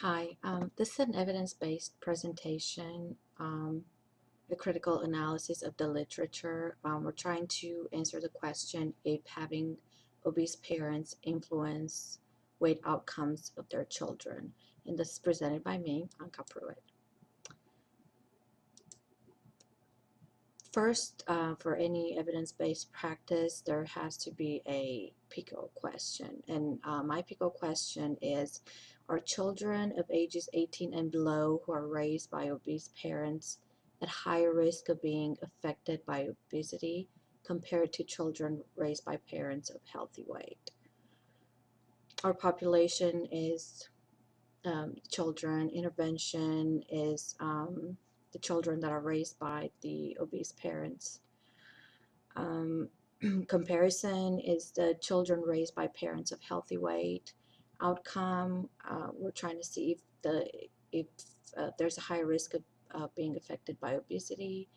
Hi, this is an evidence-based presentation, a critical analysis of the literature. We're trying to answer the question if having obese parents influence weight outcomes of their children. And this is presented by me, Anka Pruitt. First, for any evidence-based practice, there has to be a PICO question. And my PICO question is, are children of ages 18 and below who are raised by obese parents at higher risk of being affected by obesity compared to children raised by parents of healthy weight? Our population is children. Intervention is the children that are raised by the obese parents. Comparison is the children raised by parents of healthy weight. Outcome, we're trying to see if there's a high risk of being affected by obesity.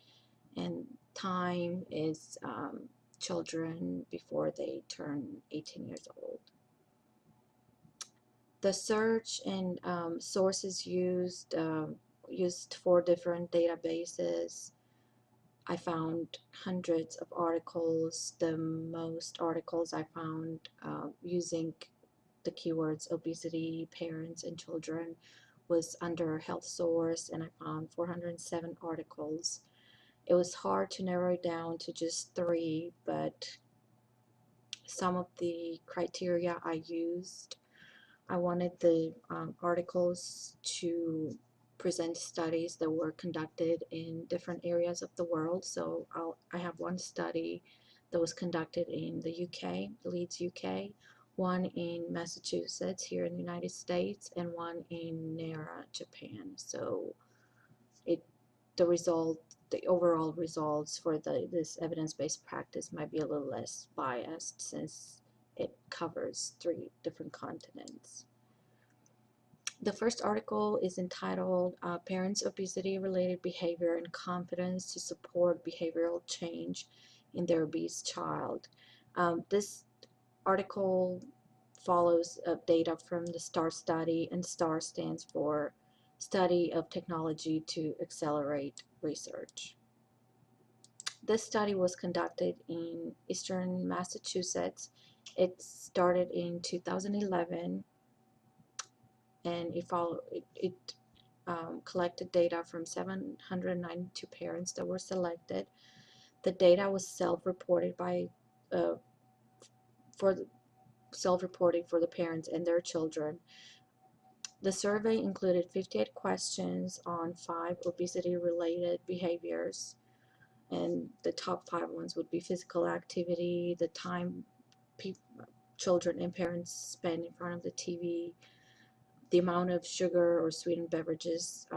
And time is children before they turn 18 years old. The search and sources used 4 different databases. I found hundreds of articles. The most articles I found using the keywords obesity, parents, and children was under Health Source, and I found 407 articles. It was hard to narrow it down to just 3, but some of the criteria I used, I wanted the articles to present studies that were conducted in different areas of the world. So I have one study that was conducted in the UK, Leeds, UK, one in Massachusetts here in the United States, and one in Nara, Japan. So the overall results for this evidence-based practice might be a little less biased since it covers 3 different continents. The first article is entitled Parents' Obesity-Related Behavior and Confidence to Support Behavioral Change in Their Obese Child. This article follows data from the STAR study, and STAR stands for Study of Technology to Accelerate Research. This study was conducted in eastern Massachusetts. It started in 2011. And it collected data from 792 parents that were selected. The data was self-reported for the parents and their children. The survey included 58 questions on 5 obesity-related behaviors, and the top 5 ones would be physical activity, the time children and parents spend in front of the TV, the amount of sugar or sweetened beverages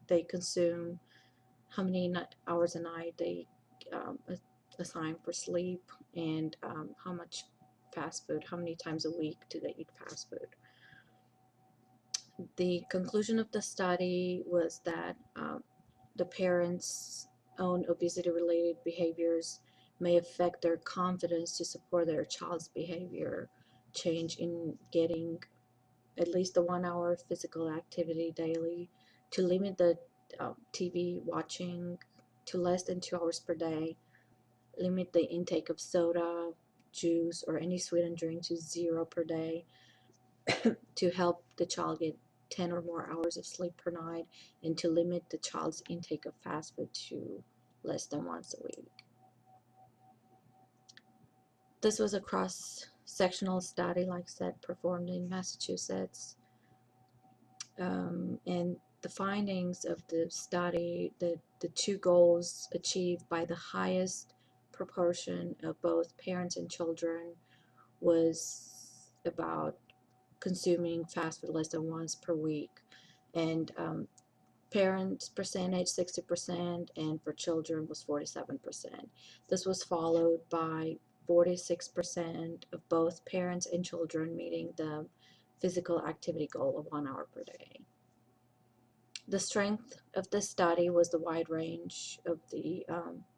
they consume, how many hours a night they assign for sleep, and how much fast food, how many times a week do they eat fast food. The conclusion of the study was that the parents' own obesity-related behaviors may affect their confidence to support their child's behavior change in getting at least a 1 hour physical activity daily, to limit the TV watching to less than 2 hours per day, limit the intake of soda, juice, or any sweetened drink to 0 per day, to help the child get 10 or more hours of sleep per night, and to limit the child's intake of fast food to less than once a week. This was a cross-sectional study, like I said, performed in Massachusetts. And the findings of the study, the 2 goals achieved by the highest proportion of both parents and children was about consuming fast food less than once per week, and parents percentage 60%, and for children was 47%. This was followed by 46% of both parents and children meeting the physical activity goal of 1 hour per day. The strength of this study was the wide range of the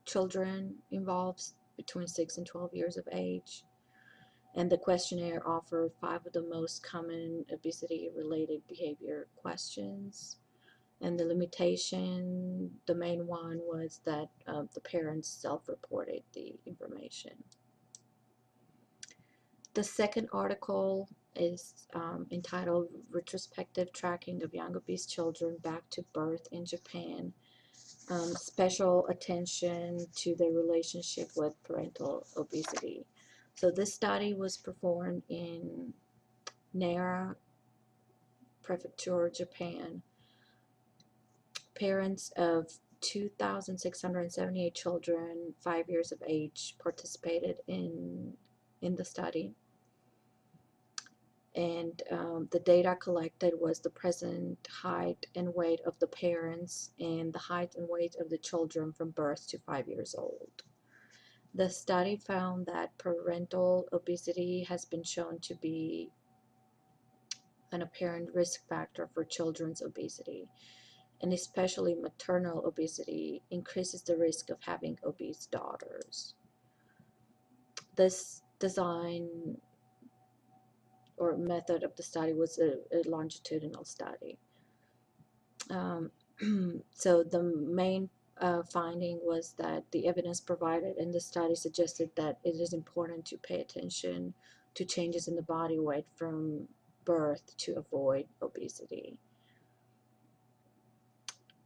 children involved between 6 and 12 years of age. And the questionnaire offered 5 of the most common obesity-related behavior questions. And the limitation, the main one was that the parents self-reported the information. The second article is entitled Retrospective Tracking of Young Obese Children Back to Birth in Japan. Special attention to the relationship with parental obesity. So this study was performed in Nara Prefecture, Japan. Parents of 2,678 children 5 years of age participated in the study. And the data collected was the present height and weight of the parents and the height and weight of the children from birth to 5 years old. The study found that parental obesity has been shown to be an apparent risk factor for children's obesity, and especially maternal obesity increases the risk of having obese daughters. This design or method of the study was a longitudinal study. So the main finding was that the evidence provided in the study suggested that it is important to pay attention to changes in the body weight from birth to avoid obesity.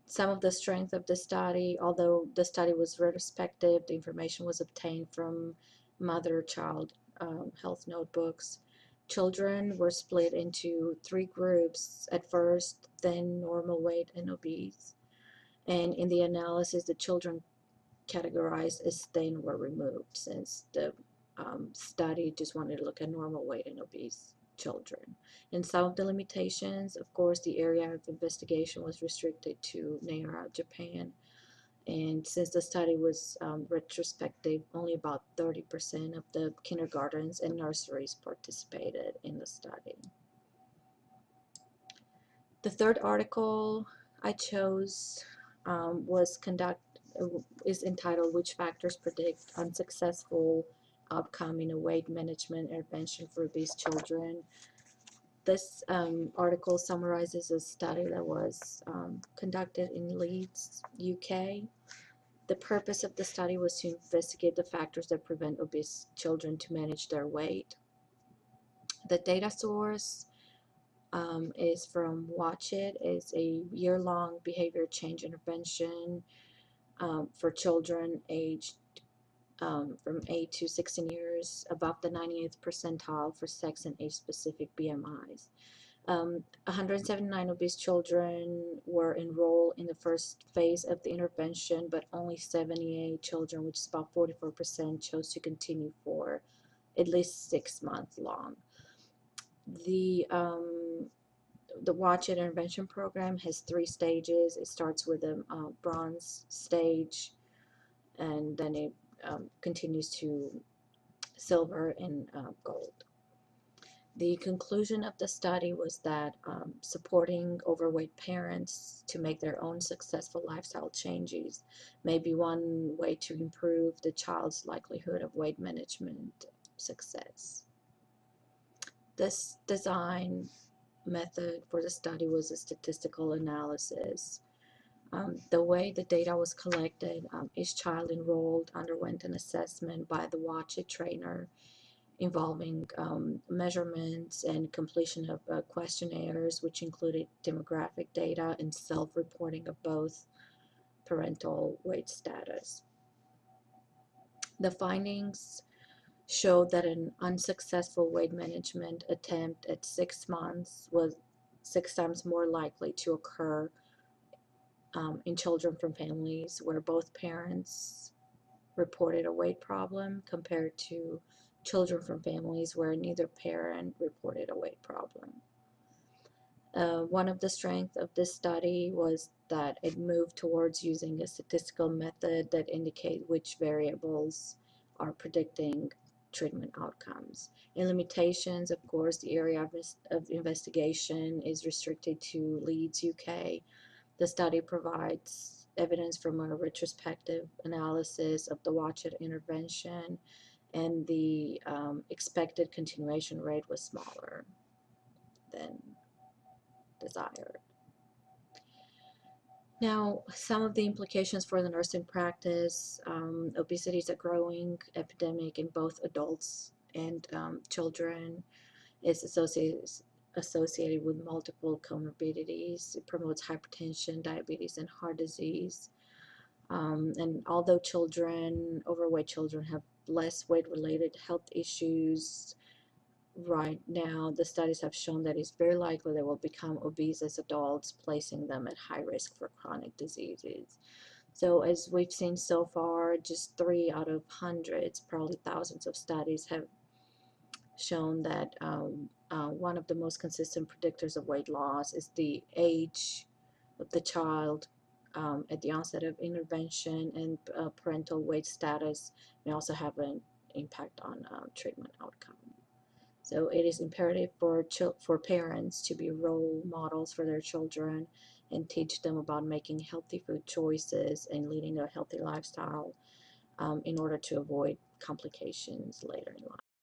Some of the strength of the study, although the study was retrospective, the information was obtained from mother-child health notebooks. Children were split into 3 groups at first, thin, normal weight, and obese. And in the analysis, the children categorized as thin were removed since the study just wanted to look at normal weight and obese children. And some of the limitations, of course, the area of investigation was restricted to Nara, Japan. And since the study was retrospective, only about 30% of the kindergartens and nurseries participated in the study. The third article I chose is entitled Which Factors Predict Unsuccessful Outcome in a Weight Management Intervention for Obese Children. This article summarizes a study that was conducted in Leeds, UK. The purpose of the study was to investigate the factors that prevent obese children to manage their weight. The data source is from Watch It. It's a year-long behavior change intervention for children aged from 8 to 16 years above the 98th percentile for sex and age-specific BMIs. 179 obese children were enrolled in the first phase of the intervention, but only 78 children, which is about 44%, chose to continue for at least 6 months long. The Watch It intervention program has 3 stages. It starts with a bronze stage, and then it continues to silver and gold. The conclusion of the study was that supporting overweight parents to make their own successful lifestyle changes may be one way to improve the child's likelihood of weight management success. This design method for the study was a statistical analysis. The way the data was collected, each child enrolled underwent an assessment by the Watch It trainer involving measurements and completion of questionnaires, which included demographic data and self-reporting of both parental weight status. The findings showed that an unsuccessful weight management attempt at 6 months was 6 times more likely to occur in children from families where both parents reported a weight problem compared to children from families where neither parent reported a weight problem. One of the strengths of this study was that it moved towards using a statistical method that indicate which variables are predicting treatment outcomes. In limitations, of course, the area of investigation is restricted to Leeds, UK. The study provides evidence from a retrospective analysis of the Watch It intervention, and the expected continuation rate was smaller than desired. Now, some of the implications for the nursing practice: obesity is a growing epidemic in both adults and children. It's associated with multiple comorbidities. It promotes hypertension, diabetes, and heart disease. And although overweight children have less weight-related health issues right now, the studies have shown that it's very likely they will become obese as adults, placing them at high risk for chronic diseases. So as we've seen so far, just 3 out of hundreds, probably thousands of studies have shown that one of the most consistent predictors of weight loss is the age of the child at the onset of intervention, and parental weight status may also have an impact on treatment outcome. So it is imperative for parents to be role models for their children and teach them about making healthy food choices and leading a healthy lifestyle in order to avoid complications later in life.